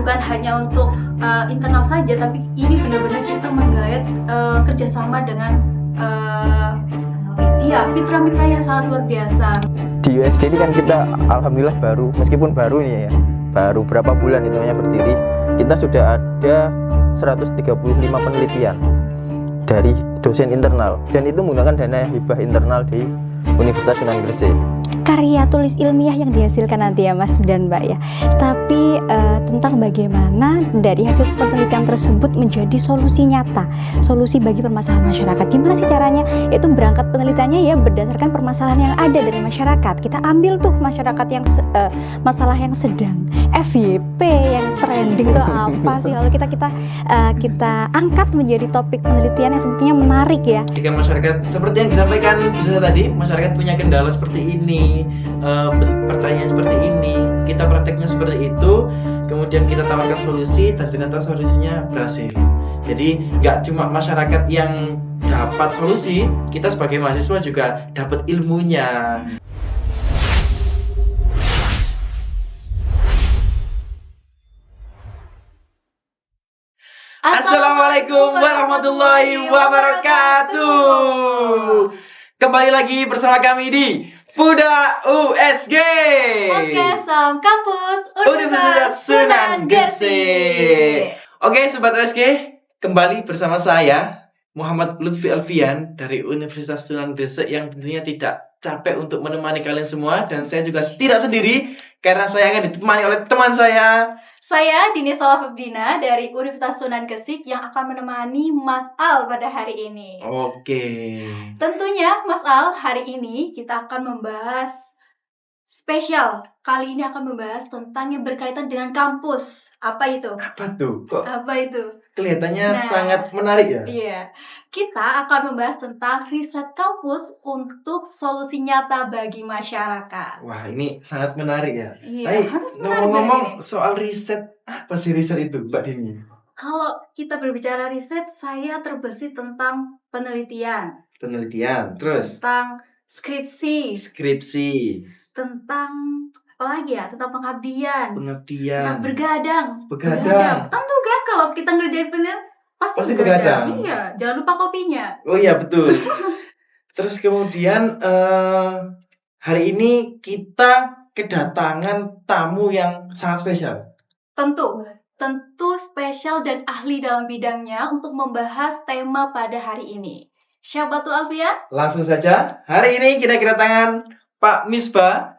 bukan hanya untuk internal saja, tapi ini benar-benar kita menggait kerjasama dengan mitra-mitra yang sangat luar biasa. Di USG ini kan kita alhamdulillah baru, meskipun baru nih ya, baru berapa bulan itu berdiri, kita sudah ada 135 penelitian dari dosen internal, dan itu menggunakan dana hibah internal di Universitas Sunan Gresik. Karya tulis ilmiah yang dihasilkan nanti ya Mas dan Mbak ya. Tapi tentang bagaimana dari hasil penelitian tersebut menjadi solusi nyata, solusi bagi permasalahan masyarakat. Gimana sih caranya? Itu berangkat penelitiannya ya berdasarkan permasalahan yang ada dari masyarakat. Kita ambil tuh masyarakat yang masalah yang sedang FYP yang trending tuh apa sih? Lalu kita angkat menjadi topik penelitian yang tentunya menarik ya. Jika masyarakat seperti yang disampaikan bisa tadi, masyarakat punya kendala seperti ini, pertanyaan seperti ini, kita prakteknya seperti itu, kemudian kita tawarkan solusi dan ternyata solusinya berhasil. Jadi nggak cuma masyarakat yang dapat solusi, kita sebagai mahasiswa juga dapat ilmunya. Assalamualaikum warahmatullahi wabarakatuh. Kembali lagi bersama kami di Puda USG Podcast Kampus Universitas Sunan Gresik. Oke Sobat USG, kembali bersama saya Muhammad Lutfi Alfian dari Universitas Sunan Gresik yang tentunya tidak capek untuk menemani kalian semua. Dan saya juga tidak sendiri karena saya akan ditemani oleh teman saya Dini Salafudina dari Universitas Sunan Gresik yang akan menemani Mas Al pada hari ini. Oke. Tentunya Mas Al, hari ini kita akan membahas spesial. Kali ini akan membahas tentang yang berkaitan dengan kampus. Apa itu? Apa tuh? Kok Apa itu? kelihatannya sangat menarik ya? Iya. Kita akan membahas tentang riset kampus untuk solusi nyata bagi masyarakat. Wah, ini sangat menarik ya. Iya, Tapi harus menarik ngomong-ngomong ini. soal riset, apa sih riset itu, Mbak Dini? Kalau kita berbicara riset, saya terbesit tentang penelitian, Penelitian, terus tentang skripsi, skripsi, tentang apa lagi ya? Tentang pengabdian, pengabdian, tentang begadang. begadang. Tentu kan kalau kita ngerjain penelitian pasti begadang. Iya, jangan lupa kopinya. Oh iya betul. Terus kemudian hari ini kita kedatangan tamu yang sangat spesial. Tentu spesial dan ahli dalam bidangnya untuk membahas tema pada hari ini. Siapa tuh Alfian? Langsung saja, hari ini kita kedatangan Pak Misbah,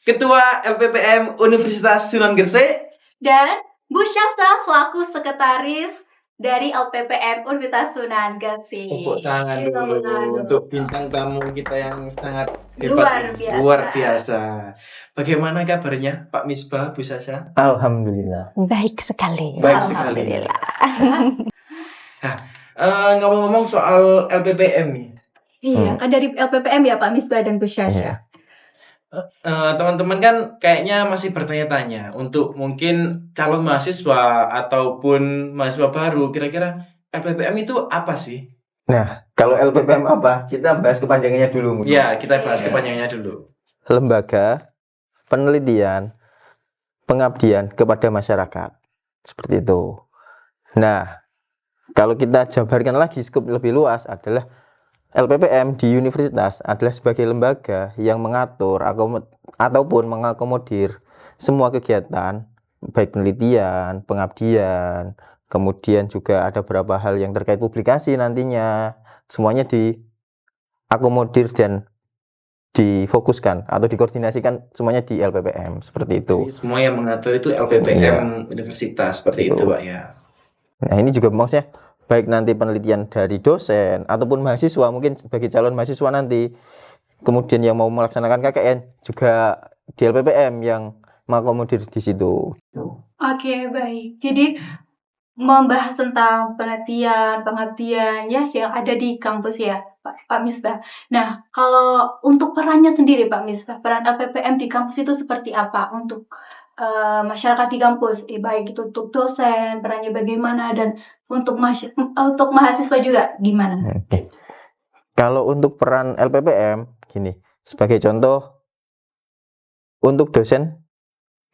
Ketua LPPM Universitas Sunan Gresik, Dan Bu Syasa selaku sekretaris dari LPPM Universitas Sunan Gresik. tepuk tangan dulu untuk bintang tamu kita yang sangat Luar hebat, biasa. luar biasa. Bagaimana kabarnya Pak Misbah, Bu Syasa? Alhamdulillah. Baik sekali. Baik sekali. Alhamdulillah. Ngomong-ngomong soal LPPM nih, Iya, kan dari LPPM ya Pak Misbah dan Bu Syasha. teman-teman kan kayaknya masih bertanya-tanya untuk mungkin calon mahasiswa ataupun mahasiswa baru, kira-kira LPPM itu apa sih? Nah, kalau LPPM apa? Kita bahas kepanjangannya dulu. mungkin. Ya, kita bahas Iya. kepanjangannya dulu. Lembaga penelitian pengabdian kepada masyarakat, seperti itu. Nah, kalau kita jabarkan lagi skup lebih luas adalah LPPM di universitas adalah sebagai lembaga yang mengatur ataupun mengakomodir semua kegiatan baik penelitian, pengabdian, kemudian juga ada beberapa hal yang terkait publikasi nantinya, semuanya diakomodir dan difokuskan atau dikoordinasikan semuanya di LPPM, seperti itu. Jadi semua yang mengatur itu LPPM universitas seperti itu, Pak ya. Nah, ini juga maksudnya baik nanti penelitian dari dosen ataupun mahasiswa, mungkin sebagai calon mahasiswa nanti, kemudian yang mau melaksanakan KKN juga di LPPM yang mengakomodir di situ. Oke, baik. Jadi membahas tentang penelitian, pengabdian ya yang ada di kampus ya, Pak Misbah. Nah, kalau untuk perannya sendiri Pak Misbah, peran LPPM di kampus itu seperti apa untuk masyarakat di kampus, baik itu untuk dosen, perannya bagaimana, dan untuk mahasiswa juga gimana? Oke. Kalau untuk peran LPPM, gini, sebagai contoh, untuk dosen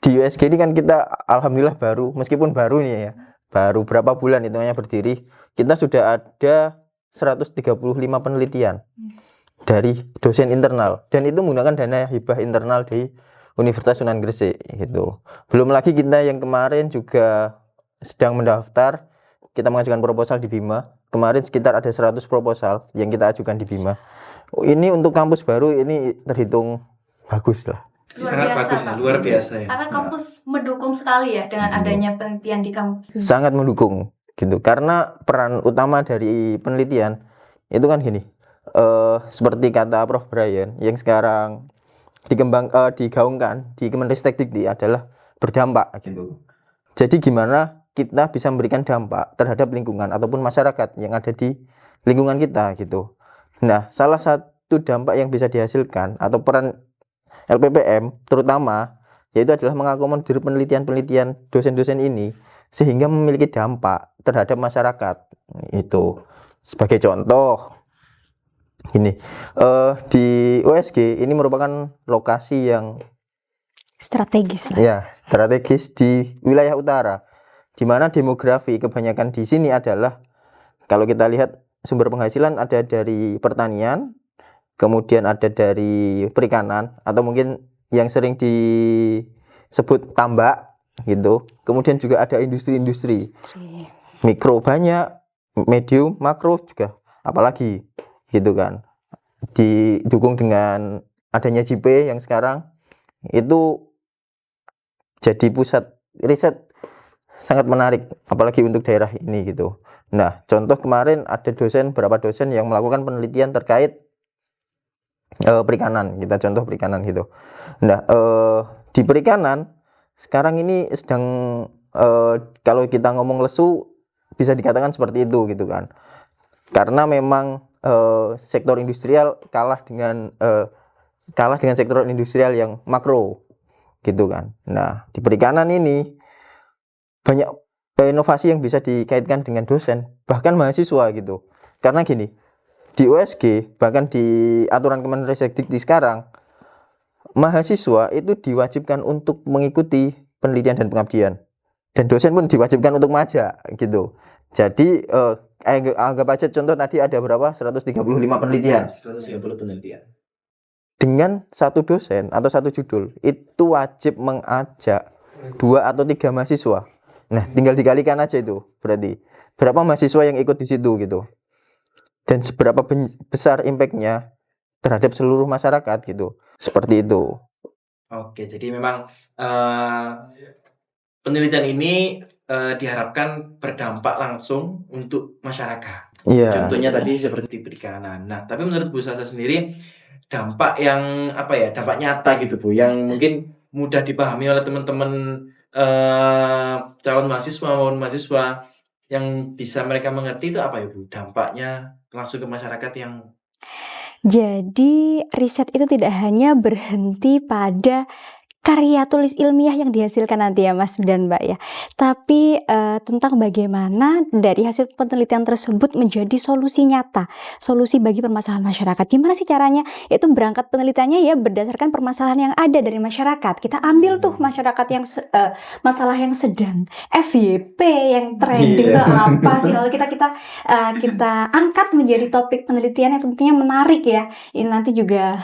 Di USG ini kan kita alhamdulillah baru, meskipun baru nih ya, baru berapa bulan hitungannya berdiri, kita sudah ada 135 penelitian dari dosen internal, dan itu menggunakan dana hibah internal di Universitas Sunan Gresik gitu. Belum lagi kita yang kemarin juga sedang mendaftar, kita mengajukan proposal di Bima. Kemarin sekitar ada 100 proposal yang kita ajukan di Bima. Ini untuk kampus baru ini terhitung bagus lah. Sangat bagus ya, Pak. luar biasa ya. Karena kampus mendukung sekali ya dengan adanya penelitian di kampus. Sangat mendukung gitu. Karena peran utama dari penelitian itu kan gini. Seperti kata Prof. Brian yang sekarang digaungkan di Kemenristek-Dikti adalah berdampak gitu. Jadi gimana kita bisa memberikan dampak terhadap lingkungan ataupun masyarakat yang ada di lingkungan kita gitu. Nah, salah satu dampak yang bisa dihasilkan atau peran LPPM terutama yaitu adalah mengakomodir penelitian-penelitian dosen-dosen ini sehingga memiliki dampak terhadap masyarakat. Itu sebagai contoh ini di USG ini merupakan lokasi yang Strategis lah. ya strategis di wilayah utara, di mana demografi kebanyakan di sini adalah, kalau kita lihat sumber penghasilan ada dari pertanian, kemudian ada dari perikanan atau mungkin yang sering disebut tambak gitu, kemudian juga ada industri-industri mikro banyak, medium, makro juga apalagi gitu kan, didukung dengan adanya JP yang sekarang itu jadi pusat riset sangat menarik apalagi untuk daerah ini gitu. Nah, contoh kemarin ada beberapa dosen yang melakukan penelitian terkait perikanan, kita contoh perikanan gitu. Nah, di perikanan sekarang ini sedang kalau kita ngomong lesu bisa dikatakan seperti itu gitu kan. Karena memang sektor industrial kalah dengan sektor industrial yang makro gitu kan. Nah, di perikanan ini banyak inovasi yang bisa dikaitkan dengan dosen bahkan mahasiswa gitu. Karena gini, di USG bahkan di aturan Kemenristek-Dikti sekarang mahasiswa itu diwajibkan untuk mengikuti penelitian dan pengabdian, dan dosen pun diwajibkan untuk majak gitu. Jadi anggap aja contoh tadi ada berapa 135 penelitian. 130 penelitian. Dengan satu dosen atau satu judul itu wajib mengajak 2 atau 3 mahasiswa. Nah, tinggal dikalikan aja itu berarti berapa mahasiswa yang ikut di situ gitu, dan seberapa besar impactnya terhadap seluruh masyarakat gitu, seperti itu. Oke, jadi memang penelitian ini diharapkan berdampak langsung untuk masyarakat. Iya. Contohnya tadi seperti perikanan. Nah, tapi menurut Bu Sasa sendiri dampak yang dampak nyata gitu Bu, yang mungkin mudah dipahami oleh teman-teman calon mahasiswa maupun mahasiswa yang bisa mereka mengerti itu apa ya Bu? Dampaknya langsung ke masyarakat yang Jadi riset itu tidak hanya berhenti pada karya tulis ilmiah yang dihasilkan nanti ya Mas dan Mbak ya, tapi tentang bagaimana dari hasil penelitian tersebut menjadi solusi nyata, solusi bagi permasalahan masyarakat. Gimana sih caranya? Itu berangkat penelitiannya ya berdasarkan permasalahan yang ada dari masyarakat. Kita ambil tuh masyarakat yang masalah yang sedang FYP yang trending itu apa sih, lalu kita angkat menjadi topik penelitian yang tentunya menarik ya. Ini nanti juga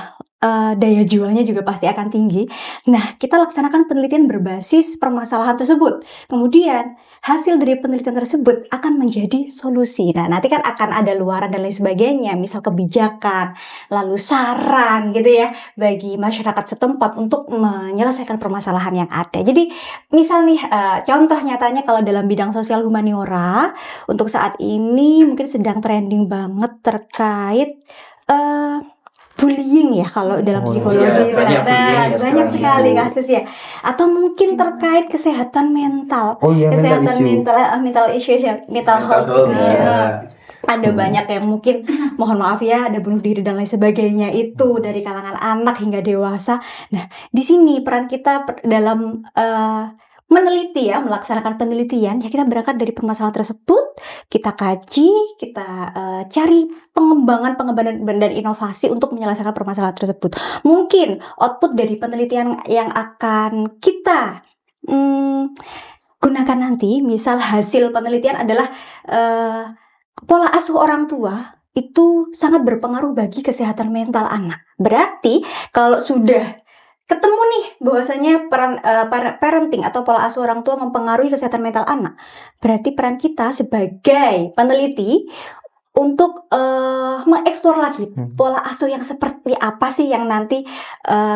daya jualnya juga pasti akan tinggi. Nah, kita laksanakan penelitian berbasis permasalahan tersebut. Kemudian, hasil dari penelitian tersebut akan menjadi solusi. Nah, nanti kan akan ada luaran dan lain sebagainya, misal kebijakan, lalu saran gitu ya, bagi masyarakat setempat untuk menyelesaikan permasalahan yang ada. Jadi, misal nih, contoh nyatanya kalau dalam bidang sosial humaniora, untuk saat ini mungkin sedang trending banget terkait bullying ya kalau dalam psikologi. Banyak sekali kasus ya. Atau mungkin terkait kesehatan mental. Kesehatan mental issues ya, mental health. Ada banyak yang mungkin mohon maaf ya ada bunuh diri dan lain sebagainya itu dari kalangan anak hingga dewasa. Nah, di sini peran kita dalam meneliti ya, melaksanakan penelitian, ya kita berangkat dari permasalahan tersebut, kita kaji, kita cari pengembangan dan inovasi untuk menyelesaikan permasalahan tersebut. Mungkin output dari penelitian yang akan kita gunakan nanti, misal hasil penelitian adalah pola asuh orang tua itu sangat berpengaruh bagi kesehatan mental anak. Berarti kalau sudah ketemu nih bahwasanya peran parenting atau pola asuh orang tua mempengaruhi kesehatan mental anak, berarti peran kita sebagai peneliti untuk mengeksplor lagi pola asuh yang seperti apa sih yang nanti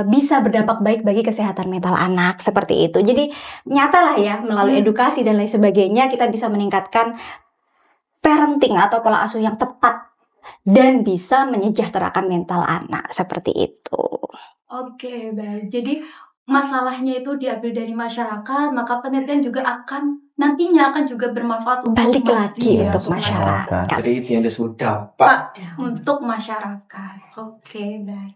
bisa berdampak baik bagi kesehatan mental anak, seperti itu. Jadi nyata lah ya, melalui edukasi dan lain sebagainya kita bisa meningkatkan parenting atau pola asuh yang tepat dan bisa menyejahterakan mental anak, seperti itu. Oke, baik. Jadi masalahnya itu diambil dari masyarakat, maka penelitian juga nantinya akan juga bermanfaat untuk Balik lagi ya, untuk masyarakat. Jadi itu yang disebut dampak. Untuk masyarakat. Oke, baik.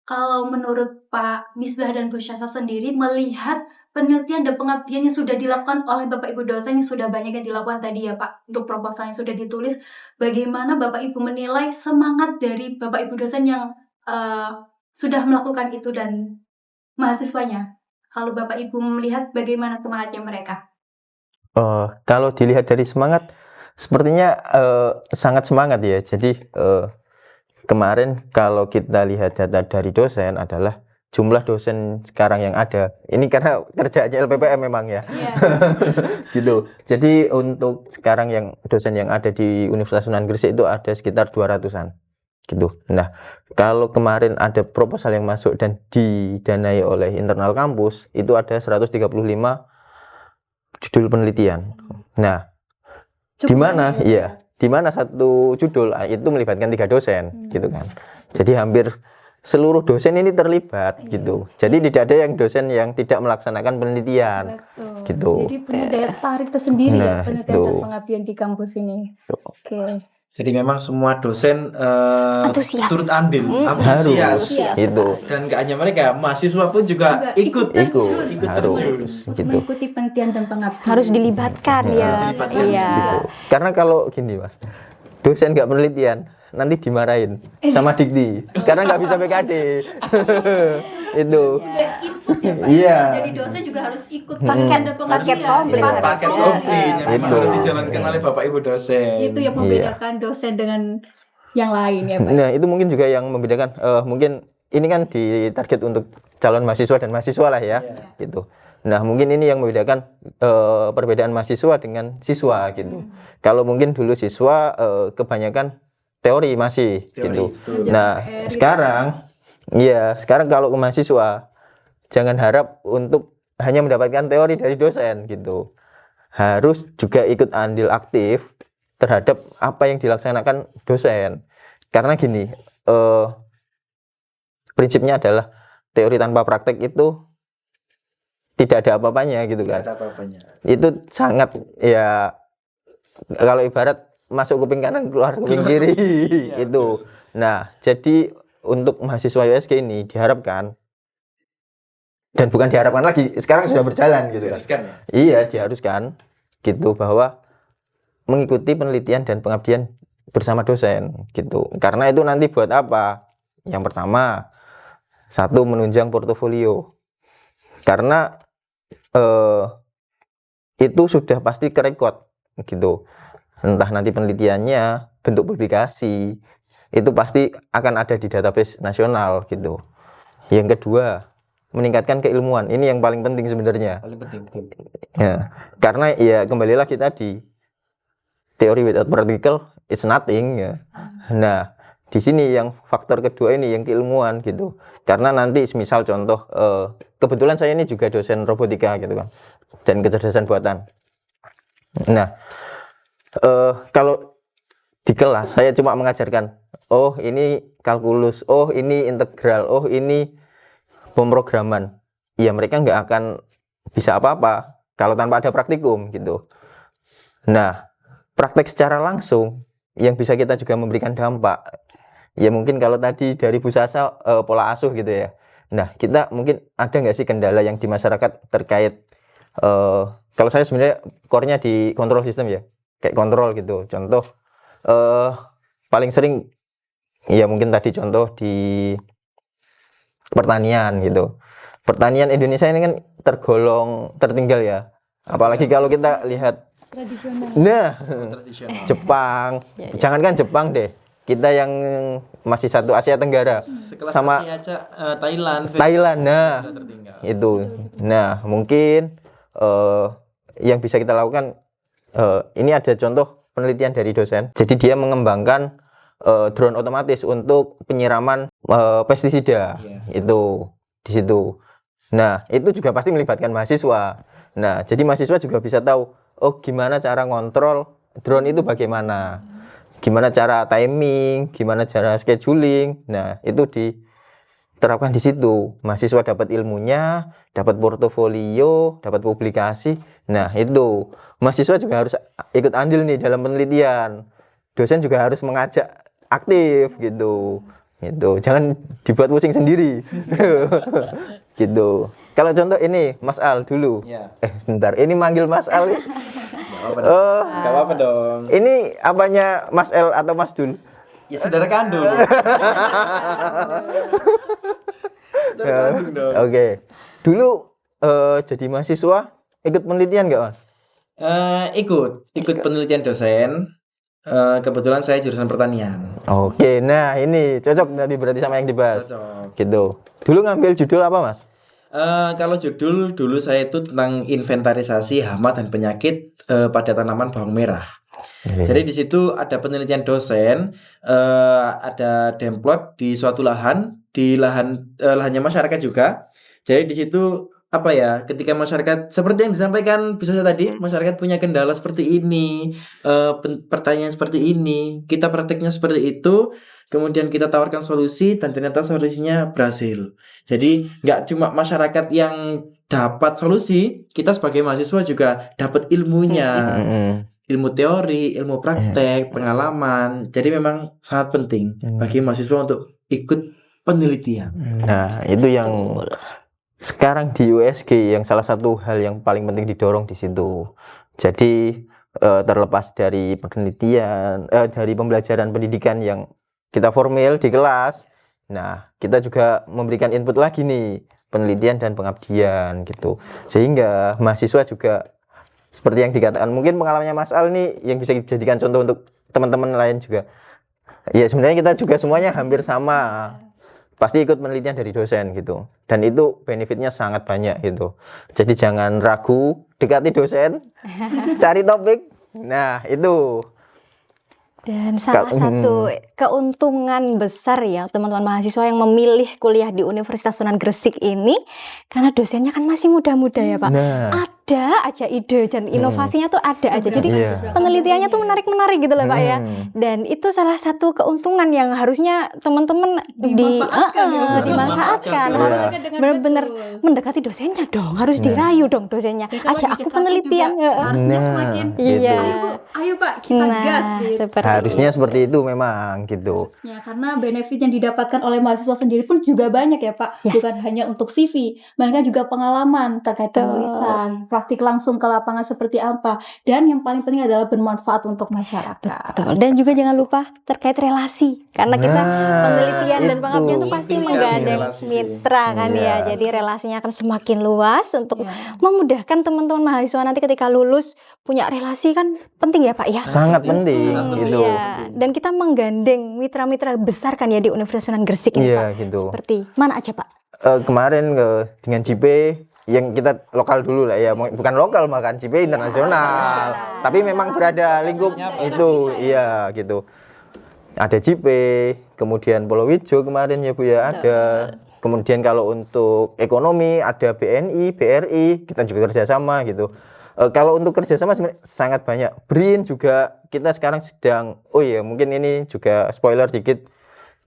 Kalau menurut Pak Misbah dan Bu Syasa sendiri melihat penelitian dan pengabdian yang sudah dilakukan oleh Bapak Ibu dosen yang sudah banyak yang dilakukan tadi ya Pak, untuk proposal yang sudah ditulis, bagaimana Bapak Ibu menilai semangat dari Bapak Ibu dosen yang sudah melakukan itu dan mahasiswanya? Kalau Bapak Ibu melihat bagaimana semangatnya mereka? Kalau dilihat dari semangat, sepertinya sangat semangat ya. Jadi kemarin kalau kita lihat data dari dosen adalah jumlah dosen sekarang yang ada. Ini karena kerjanya LPPM memang ya. Gitu. Jadi untuk sekarang yang dosen yang ada di Universitas Sunan Gresik itu ada sekitar 200-an. Gitu. Nah, kalau kemarin ada proposal yang masuk dan didanai oleh internal kampus, itu ada 135 judul penelitian. Nah, di mana? Iya, di mana satu judul itu melibatkan 3 dosen, gitu kan. Jadi hampir seluruh dosen ini terlibat, gitu. Jadi tidak ada yang dosen yang tidak melaksanakan penelitian. Betul. Gitu. Jadi punya daya tarik tersendiri Nah, ya penelitian itu. dan pengabdian di kampus ini. Oke. Jadi memang semua dosen Antusias. turut andil, Harus Antusias. itu. Dan gak hanya mereka, mahasiswa pun juga ikut terjun ikut, terjun. harus untuk gitu. mengikuti penelitian dan pengabdian. Harus dilibatkan Harus ya. dilibatkan. Iya. Gitu. Karena kalau gini Mas, dosen nggak penelitian nanti dimarahin sama dikti karena nggak bisa PKD. Itu. Udah input ya Pak. Iya. Jadi dosen juga harus ikut paket dan Paket komplit Paket paket harus. komplit yang memang Itu. harus dijalankan oleh Bapak Ibu dosen. Itu yang membedakan dosen dengan yang lain ya Pak. Nah, itu mungkin juga yang membedakan mungkin ini kan ditarget untuk calon mahasiswa dan mahasiswa lah ya. Gitu. Nah, mungkin ini yang membedakan perbedaan mahasiswa dengan siswa gitu. Kalau mungkin dulu siswa kebanyakan teori masih Teori, gitu. betul. Nah, sekarang kalau ke mahasiswa jangan harap untuk hanya mendapatkan teori dari dosen gitu. Harus juga ikut andil aktif terhadap apa yang dilaksanakan dosen. Karena gini, prinsipnya adalah teori tanpa praktek itu tidak ada apa-apanya gitu Nggak kan. ada apa-apanya. Itu sangat ya, kalau ibarat masuk kuping kanan keluar kuping kiri itu. Nah, jadi untuk mahasiswa USG ini diharapkan, dan bukan diharapkan lagi, sekarang sudah berjalan gitu kan. Diharuskan ya? Iya, diharuskan gitu bahwa mengikuti penelitian dan pengabdian bersama dosen gitu. Karena itu nanti buat apa? Yang pertama, satu, menunjang portofolio. Karena itu sudah pasti kerekod gitu. Entah nanti penelitiannya bentuk publikasi, itu pasti akan ada di database nasional gitu. Yang kedua, meningkatkan keilmuan. Ini yang paling penting sebenarnya. Paling penting. Ya, karena ya kembali lagi tadi, teori without practical it's nothing ya. Nah, di sini yang faktor kedua ini yang keilmuan gitu. Karena nanti misal contoh kebetulan saya ini juga dosen robotika gitu kan, dan kecerdasan buatan. Nah, kalau di kelas saya cuma mengajarkan, oh ini kalkulus, oh ini integral, oh ini pemrograman. Ya mereka nggak akan bisa apa-apa kalau tanpa ada praktikum gitu. Nah, praktek secara langsung yang bisa kita juga memberikan dampak. Ya mungkin kalau tadi dari Bu Sasa pola asuh gitu ya. Nah, kita mungkin ada nggak sih kendala yang di masyarakat terkait Kalau saya sebenarnya core-nya di kontrol sistem ya, kayak kontrol gitu. Contoh paling sering ya mungkin tadi contoh di pertanian gitu. Pertanian Indonesia ini kan tergolong tertinggal ya. Apalagi kalau kita lihat nah Tradisional. Jepang, Ya, ya. jangankan Jepang deh, kita yang masih satu Asia Tenggara Sekelas sama Asia aja, Thailand, Thailand, nah sudah tertinggal. itu. Nah mungkin yang bisa kita lakukan, ini ada contoh penelitian dari dosen. Jadi dia mengembangkan drone otomatis untuk penyiraman pestisida. Iya. Itu di situ. Nah itu juga pasti melibatkan mahasiswa. Nah jadi mahasiswa juga bisa tahu, oh gimana cara ngontrol drone itu, bagaimana cara timing, gimana cara scheduling. Nah itu diterapkan di situ. Mahasiswa dapat ilmunya, dapat portofolio, dapat publikasi. Nah itu mahasiswa juga harus ikut andil nih dalam penelitian. Dosen juga harus mengajak aktif gitu. Jangan dibuat pusing sendiri. Gitu. Kalau contoh ini Mas Al dulu. Ya. Sebentar, ini manggil Mas Al. Gak apa-apa dong. Gak apa-apa dong. Ini apanya Mas L atau Mas Dul? Ya saudara kandung. Saudara kandung dong. Oke. Dulu jadi mahasiswa ikut penelitian nggak Mas? Ikut penelitian dosen. Kebetulan saya jurusan pertanian. Oke, nah ini cocok nanti berarti sama yang dibahas. Cocok. Gitu. Dulu ngambil judul apa Mas? Kalau judul dulu saya itu tentang inventarisasi hama dan penyakit pada tanaman bawang merah. Jadi di situ ada penelitian dosen, ada demplot di suatu lahan, di lahannya masyarakat juga. Jadi di situ apa ya, ketika masyarakat seperti yang disampaikan Bu Sasa tadi, masyarakat punya kendala seperti ini, pertanyaan seperti ini, kita prakteknya seperti itu, kemudian kita tawarkan solusi dan ternyata solusinya berhasil. Jadi nggak cuma masyarakat yang dapat solusi, kita sebagai mahasiswa juga dapat ilmunya, ilmu teori, ilmu praktek, pengalaman. Jadi memang sangat penting bagi mahasiswa untuk ikut penelitian. Nah, itu yang sekarang di USG yang salah satu hal yang paling penting didorong di situ. Jadi terlepas dari penelitian, dari pembelajaran pendidikan yang kita formal di kelas, nah kita juga memberikan input lagi nih, penelitian dan pengabdian gitu. Sehingga mahasiswa juga seperti yang dikatakan, mungkin pengalamannya Mas Al nih yang bisa dijadikan contoh untuk teman-teman lain juga. Ya sebenarnya kita juga semuanya hampir sama. Pasti ikut penelitian dari dosen gitu, dan itu benefitnya sangat banyak gitu. Jadi jangan ragu, dekati dosen, cari topik. Nah itu. Dan salah satu keuntungan besar ya teman-teman mahasiswa yang memilih kuliah di Universitas Sunan Gresik ini, karena dosennya kan masih muda-muda ya Pak. Nah. Ada aja ide dan inovasinya tuh ada aja. Jadi Iya. penelitiannya tuh menarik-menarik gitu loh Pak ya. Dan itu salah satu keuntungan yang harusnya teman-teman dimanfaatkan. Iya. Harus benar-benar mendekati dosennya dong. Harus dirayu dong dosennya. Ajak aku penelitian. Harusnya Nah, semakin Iya. ayo Pak kita gas gitu. Seperti harusnya seperti itu memang gitu. Ya, karena benefit yang didapatkan oleh mahasiswa sendiri pun juga banyak ya Pak. Ya. Bukan hanya untuk CV, melainkan juga pengalaman terkait penulisan, praktik langsung ke lapangan seperti apa, dan yang paling penting adalah bermanfaat untuk masyarakat. Betul. Dan juga jangan lupa terkait relasi, karena kita Nah, penelitian dan itu. pengabdian itu pasti Penting sekali menggandeng relasi sih. mitra kan Iya. ya. Jadi relasinya akan semakin luas untuk Ya. memudahkan teman-teman mahasiswa nanti ketika lulus punya relasi kan penting ya Pak ya. Sangat penting gitu. Iya. Dan kita menggandeng mitra-mitra besar kan ya di Universitas Sunan Gresik ini Iya Pak. gitu. Seperti mana aja Pak? Kemarin dengan JP yang kita lokal dulu lah ya, bukan lokal bahkan JP internasional, tapi memang berada lingkup itu, iya gitu. Ada JP, kemudian Polowijo kemarin ya Bu ya, ada. Kemudian kalau untuk ekonomi ada BNI, BRI, kita juga kerjasama gitu. Kalau untuk kerjasama sebenarnya sangat banyak. BRIN juga kita sekarang sedang, oh iya mungkin ini juga spoiler dikit.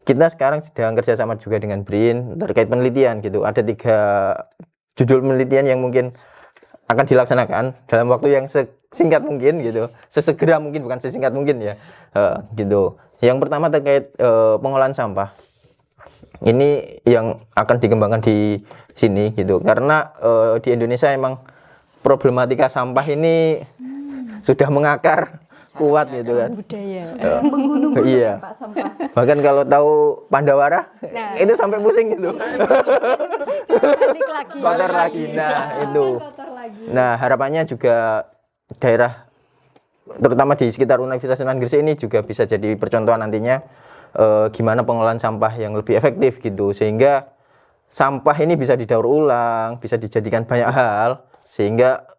Kita sekarang sedang kerjasama juga dengan BRIN terkait penelitian gitu. Ada 3 judul penelitian yang mungkin akan dilaksanakan dalam waktu yang sesingkat mungkin gitu, sesegera mungkin, bukan sesingkat mungkin ya, gitu. Yang pertama terkait pengolahan sampah. Ini yang akan dikembangkan di sini gitu, karena di Indonesia emang problematika sampah ini sudah mengakar kuat gitu kan. Budaya. Menggunung-gunung Iya. ya Pak sampah. Bahkan kalau tahu Pandawara Nah. itu sampai pusing gitu. Balik lagi. Kotor lagi. Nah, itu. Kotor lagi. Nah, harapannya juga daerah terutama di sekitar Universitas Sunan Gresik ini juga bisa jadi percontohan nantinya gimana pengelolaan sampah yang lebih efektif gitu, sehingga sampah ini bisa didaur ulang, bisa dijadikan banyak hal, sehingga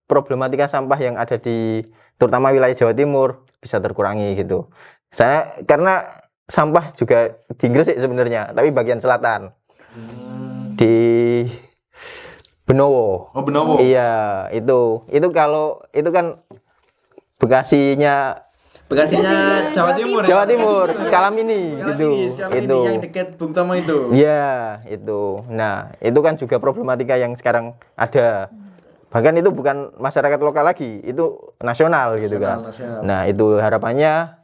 problematika sampah yang ada di terutama wilayah Jawa Timur bisa terkurangi gitu. Karena sampah juga di Gresik sebenarnya, tapi bagian selatan di Benowo. Oh, Benowo. Iya, itu kalau itu kan Bekasinya Bekasinya Jawa Timur. Jawa Timur, skala mini gitu. Itu yang dekat Bung Tomo itu. Iya, itu. Nah, itu kan juga problematika yang sekarang ada. Bahkan itu bukan masyarakat lokal lagi, itu nasional gitu kan. Nasional. Nah, itu harapannya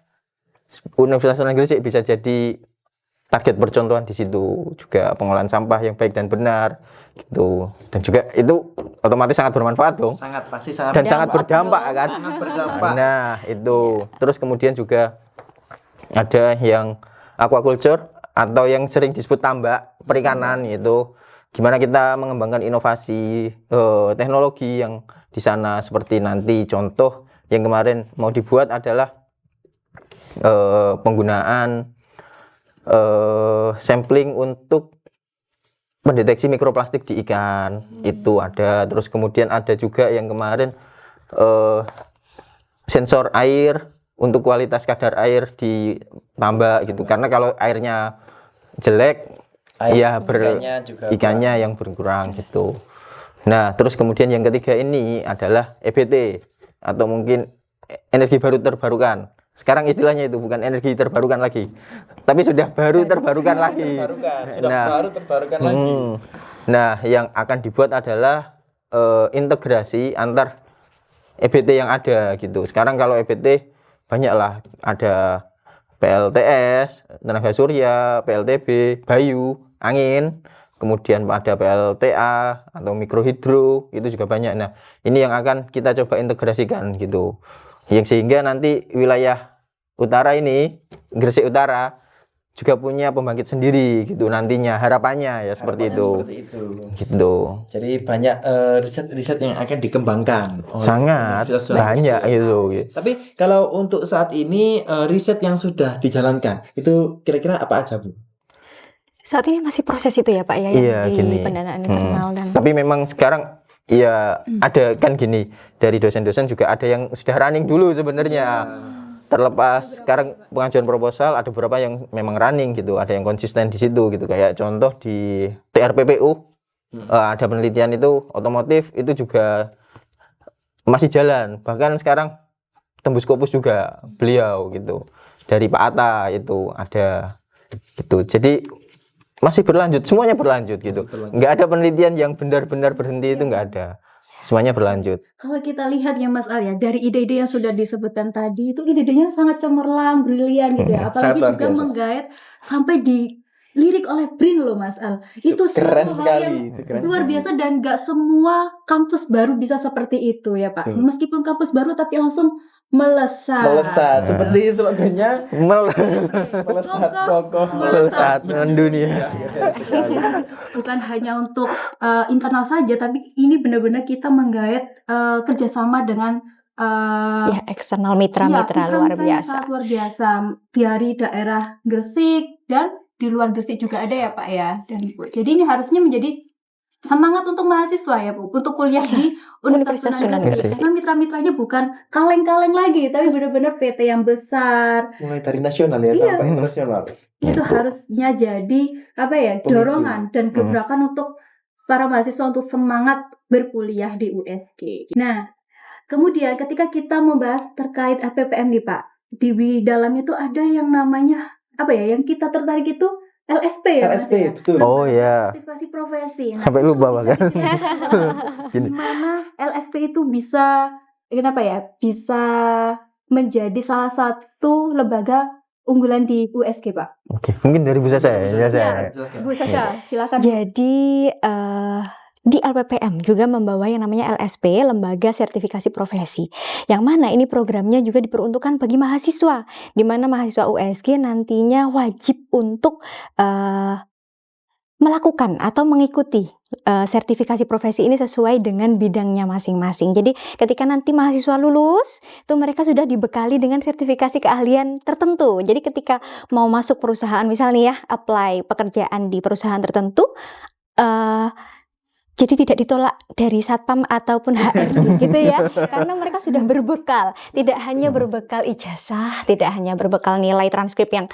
Universitas Sunan Gresik bisa jadi target percontohan di situ, juga pengolahan sampah yang baik dan benar gitu. Dan juga itu otomatis sangat bermanfaat dong. Pasti sangat Dan sangat berdampak kan. Sangat berdampak. Nah, itu. Terus kemudian juga ada yang aquaculture atau yang sering disebut tambak perikanan, itu gimana kita mengembangkan inovasi teknologi yang di sana. Seperti nanti contoh yang kemarin mau dibuat adalah penggunaan sampling untuk mendeteksi mikroplastik di ikan. Itu ada. Terus kemudian ada juga yang kemarin sensor air untuk kualitas kadar air di tambak gitu, karena kalau airnya jelek ikannya yang berkurang gitu. Nah, terus kemudian yang ketiga ini adalah EBT atau mungkin energi baru terbarukan. Sekarang istilahnya itu bukan energi terbarukan lagi, tapi sudah baru terbarukan lagi. Baru terbarukan lagi. Nah, yang akan dibuat adalah integrasi antar EBT yang ada gitu. Sekarang kalau EBT banyaklah, ada PLTS, tenaga surya, PLTB, Bayu, angin, kemudian ada PLTA atau mikrohidro, itu juga banyak. Nah, ini yang akan kita coba integrasikan gitu. Yang sehingga nanti wilayah utara ini, Gresik Utara, juga punya pembangkit sendiri gitu nantinya, harapannya ya seperti itu. Gitu. Jadi banyak riset-riset yang akan dikembangkan. Sangat banyak gitu. Tapi kalau untuk saat ini riset yang sudah dijalankan itu kira-kira apa aja, Bu? Saat ini masih proses itu ya Pak ya, Iya, yang di gini. pendanaan internal dan Tapi memang sekarang ya ada kan gini, dari dosen-dosen juga ada yang sudah running dulu sebenarnya. Terlepas sekarang pengajuan proposal ada beberapa yang memang running gitu, ada yang konsisten di situ gitu. Kayak contoh di TRPPU ada penelitian itu otomotif itu juga masih jalan. Bahkan sekarang tembus Scopus juga beliau gitu. Dari Pak Atta itu ada gitu. Jadi masih berlanjut, semuanya berlanjut gitu. Nggak ada penelitian yang benar-benar berhenti, itu nggak ada. Semuanya berlanjut. Kalau kita lihat ya Mas Al ya, dari ide-ide yang sudah disebutkan tadi itu ide-idenya sangat cemerlang, brilian gitu ya. Apalagi Sangat juga biasa. menggait sampai dilirik oleh BRIN loh Mas Al. Itu keren suatu hal sekali, yang itu keren luar sekali. biasa, dan nggak semua kampus baru bisa seperti itu ya Pak. Betul. Meskipun kampus baru tapi langsung melesat. Melesat seperti slogannya melesat kokoh Melesat mendunia. Bukan hanya untuk internal saja, tapi ini benar-benar kita menggait kerjasama dengan ya eksternal mitra-mitra luar mitra-mitra yang biasa. sangat luar biasa dari daerah Gresik dan di luar Gresik juga ada ya Pak ya. Dan jadi ini harusnya menjadi semangat untuk mahasiswa ya Bu, untuk kuliah di Universitas Sunan Gresik. Karena mitra-mitranya bukan kaleng-kaleng lagi, tapi benar-benar PT yang besar. mulai dari nasional ya Iya. sampai internasional. Itu harusnya jadi apa ya, Pemicu. dorongan dan gebrakan untuk para mahasiswa untuk semangat berkuliah di USG. Nah, kemudian ketika kita membahas terkait LPPM nih Pak, di dalamnya itu ada yang namanya apa ya, yang kita tertarik itu LSP ya Mas LSP, ya? betul. Oh ya. Sertifikasi profesi. Nah, Sampai itu lupa bisa bahkan. diceritain Gini. gimana LSP itu bisa kenapa ya, bisa menjadi salah satu lembaga unggulan di USG Pak. Oke, mungkin dari Bu Sasa ya. Bu Sasha, silakan. Jadi di LPPM juga membawa yang namanya LSP, Lembaga Sertifikasi Profesi. Yang mana ini programnya juga diperuntukkan bagi mahasiswa, di mana mahasiswa USG nantinya wajib untuk melakukan atau mengikuti sertifikasi profesi ini sesuai dengan bidangnya masing-masing. Jadi ketika nanti mahasiswa lulus, itu mereka sudah dibekali dengan sertifikasi keahlian tertentu. Jadi ketika mau masuk perusahaan, misalnya ya, apply pekerjaan di perusahaan tertentu, jadi tidak ditolak dari satpam ataupun HRD gitu ya, karena mereka sudah berbekal, tidak hanya berbekal ijazah, tidak hanya berbekal nilai transkrip yang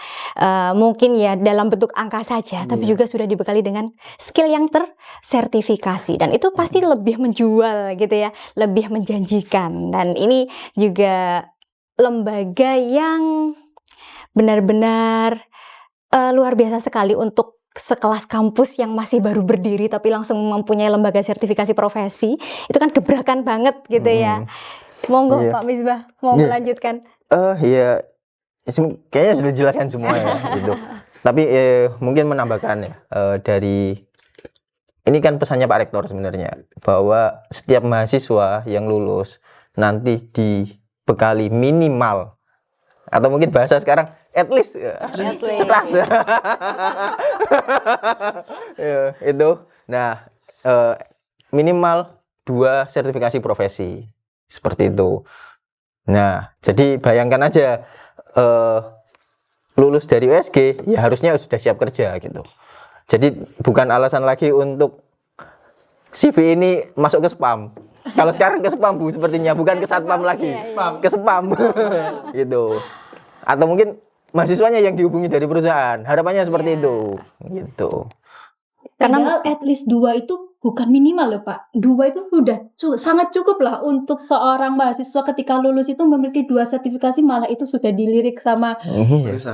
mungkin ya dalam bentuk angka saja, tapi juga sudah dibekali dengan skill yang tersertifikasi, dan itu pasti lebih menjual gitu ya, lebih menjanjikan. Dan ini juga lembaga yang benar-benar luar biasa sekali untuk sekelas kampus yang masih baru berdiri tapi langsung mempunyai lembaga sertifikasi profesi. Itu kan gebrakan banget gitu ya. Monggo Pak Misbah mau melanjutkan. Ya kayaknya sudah dijelaskan semua ya gitu. Tapi mungkin menambahkan ya, dari ini kan pesannya Pak Rektor sebenarnya, bahwa setiap mahasiswa yang lulus nanti dibekali minimal, atau mungkin bahasa sekarang at least cetas ya, itu. Nah, minimal 2 sertifikasi profesi seperti itu. Nah, jadi bayangkan aja, lulus dari USG ya harusnya sudah siap kerja gitu. Jadi bukan alasan lagi untuk CV ini masuk ke spam. Kalau sekarang ke spam Bu sepertinya, bukan ke satpam lagi, ke spam gitu. Atau mungkin mahasiswanya yang dihubungi dari perusahaan, harapannya seperti itu gitu. Karena at least 2 itu bukan minimal loh Pak. 2 itu sudah sangat cukup lah untuk seorang mahasiswa ketika lulus itu memiliki 2 sertifikasi, malah itu sudah dilirik sama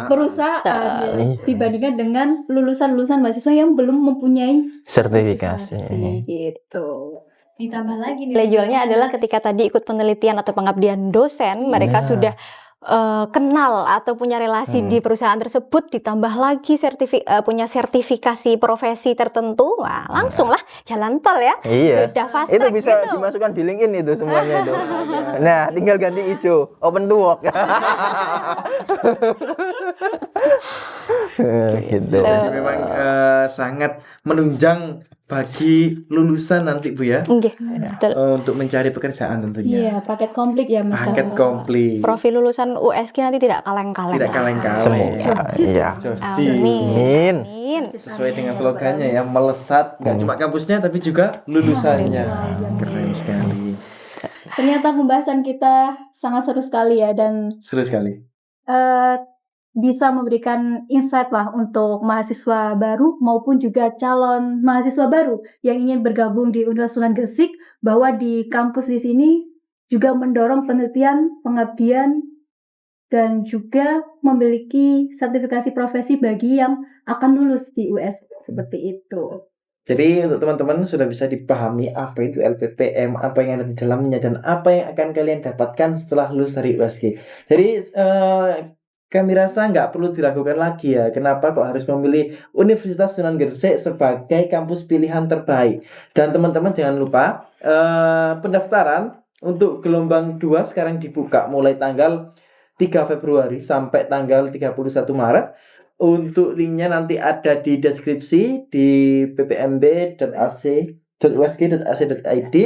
perusahaan dibandingkan dengan lulusan-lulusan mahasiswa yang belum mempunyai sertifikasi gitu. Ditambah lagi nilai jualnya adalah ketika tadi ikut penelitian atau pengabdian dosen, mereka sudah kenal atau punya relasi di perusahaan tersebut, ditambah lagi punya sertifikasi profesi tertentu, wah langsung lah jalan tol ya. Iya. Sudah fast Itu track bisa gitu. dimasukkan di LinkedIn itu semuanya itu. Nah, tinggal ganti hijau, open to work. Gitu. Jadi memang sangat menunjang bagi lulusan nanti Bu ya, Betul. untuk mencari pekerjaan tentunya. Iya, paket komplit ya Mas. Paket komplit. Profil lulusan USG nanti tidak kaleng-kaleng. Tidak kaleng-kaleng. Semoga iya. Amin. Sesuai dengan slogannya ya, melesat nggak cuma kampusnya tapi juga lulusannya. Keren sekali. Ternyata pembahasan kita sangat seru sekali ya, dan Seru sekali. bisa memberikan insight lah untuk mahasiswa baru maupun juga calon mahasiswa baru yang ingin bergabung di Universitas Sunan Gresik, bahwa di kampus di sini juga mendorong penelitian, pengabdian, dan juga memiliki sertifikasi profesi bagi yang akan lulus di US seperti itu. Jadi untuk teman-teman sudah bisa dipahami apa itu LPPM, apa yang ada di dalamnya, dan apa yang akan kalian dapatkan setelah lulus dari USG. Jadi kami rasa nggak perlu diragukan lagi ya, kenapa kok harus memilih Universitas Sunan Gresik sebagai kampus pilihan terbaik. Dan teman-teman jangan lupa, pendaftaran untuk gelombang 2 sekarang dibuka mulai tanggal 3 Februari sampai tanggal 31 Maret. Untuk linknya nanti ada di deskripsi di ppmb.ac.usg.ac.id.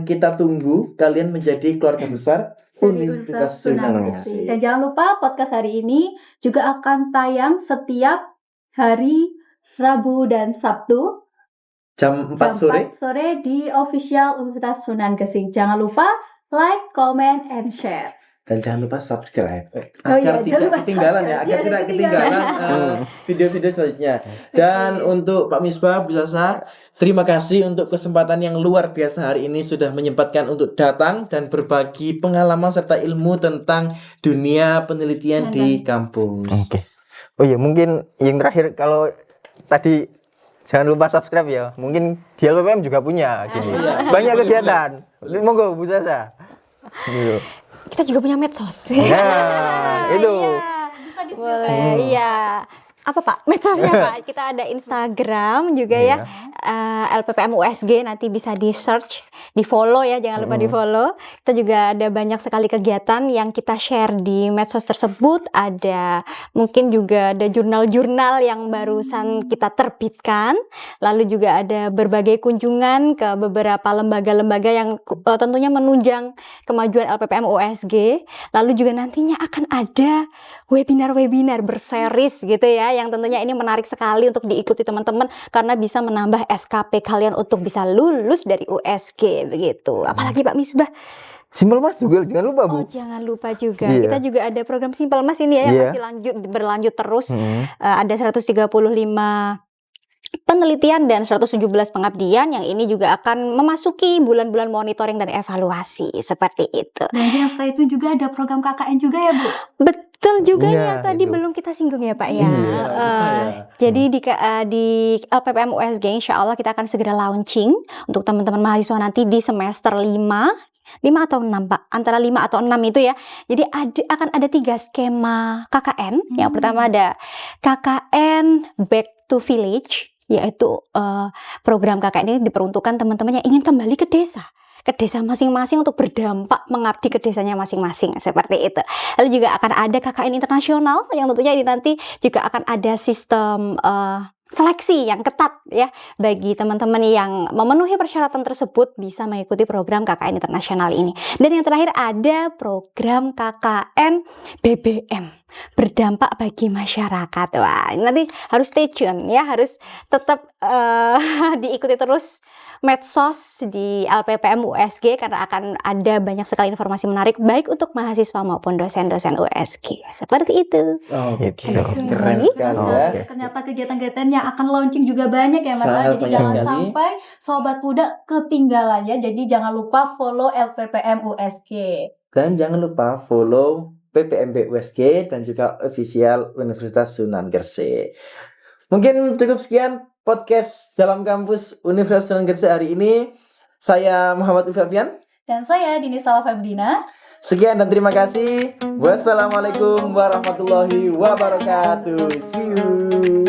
Kita tunggu kalian menjadi keluarga besar Universitas Sunan Gresik. Dan jangan lupa podcast hari ini juga akan tayang setiap hari Rabu dan Sabtu jam 4 jam sore. 4 sore di official Universitas Sunan Gresik. Jangan lupa like, comment, and share. Dan jangan lupa subscribe Oh agar iya, jangan tidak lupa ketinggalan ya, subscribe. agar Iya, tidak ketinggalan. ketinggalan video-video selanjutnya. Dan untuk Pak Misbah, Bu Sasa, terima kasih untuk kesempatan yang luar biasa hari ini sudah menyempatkan untuk datang dan berbagi pengalaman serta ilmu tentang dunia penelitian di kampus. Oke. Oh iya, mungkin yang terakhir, kalau tadi jangan lupa subscribe ya. Mungkin di LPPM juga punya gini. Banyak kegiatan. Monggo Bu Sasa. Gitu. Kita juga punya medsos. Nah, itu. Bisa Boleh, iya. apa Pak medsosnya Pak? Kita ada Instagram juga ya, LPPM USG, nanti bisa di search, di follow ya, jangan lupa di follow. Kita juga ada banyak sekali kegiatan yang kita share di medsos tersebut. Ada mungkin juga ada jurnal-jurnal yang barusan kita terbitkan. Lalu juga ada berbagai kunjungan ke beberapa lembaga-lembaga yang tentunya menunjang kemajuan LPPM USG. Lalu juga nantinya akan ada webinar-webinar berseries gitu ya, yang tentunya ini menarik sekali untuk diikuti teman-teman karena bisa menambah SKP kalian untuk bisa lulus dari USG begitu. Apalagi Pak Misbah? Simpel Mas juga jangan lupa Bu. Oh jangan lupa juga, Iya. kita juga ada program Simpel Mas ini ya yang masih berlanjut terus. Ada 135 penelitian dan 117 pengabdian yang ini juga akan memasuki bulan-bulan monitoring dan evaluasi seperti itu. Dan yang setelah itu juga ada program KKN juga ya Bu? Betul juga ya, Nah, tadi itu. belum kita singgung ya Pak ya. Iya, Jadi di LPPM USG insya Allah kita akan segera launching untuk teman-teman mahasiswa nanti di semester 5 atau 6 Pak, antara 5 atau 6 itu ya. Jadi akan ada 3 skema KKN. Yang pertama ada KKN Back to Village, yaitu program KKN ini diperuntukkan teman-teman yang ingin kembali ke desa masing-masing untuk berdampak mengabdi ke desanya masing-masing seperti itu. Lalu juga akan ada KKN internasional yang tentunya ini nanti juga akan ada sistem seleksi yang ketat ya bagi teman-teman yang memenuhi persyaratan tersebut bisa mengikuti program KKN internasional ini. Dan yang terakhir ada program KKN BBM, berdampak bagi masyarakat. Wah, ini nanti harus stay tune ya, harus tetap diikuti terus medsos di LPPM USG karena akan ada banyak sekali informasi menarik baik untuk mahasiswa maupun dosen-dosen USG. Seperti itu. Oh, Gitu. keren sekali ya. Oke. Ternyata kegiatan-kegiatan yang akan launching juga banyak ya Mas. Sangat Jadi banyak jangan sekali. sampai sobat muda ketinggalan ya. Jadi jangan lupa follow LPPM USG. Dan jangan lupa follow PPMB USG dan juga official Universitas Sunan Gresik. Mungkin cukup sekian podcast dalam kampus Universitas Sunan Gresik hari ini. Saya Muhammad Ufafian. Dan saya Dini Salafabdina. Sekian dan terima kasih. Wassalamualaikum warahmatullahi wabarakatuh. See you.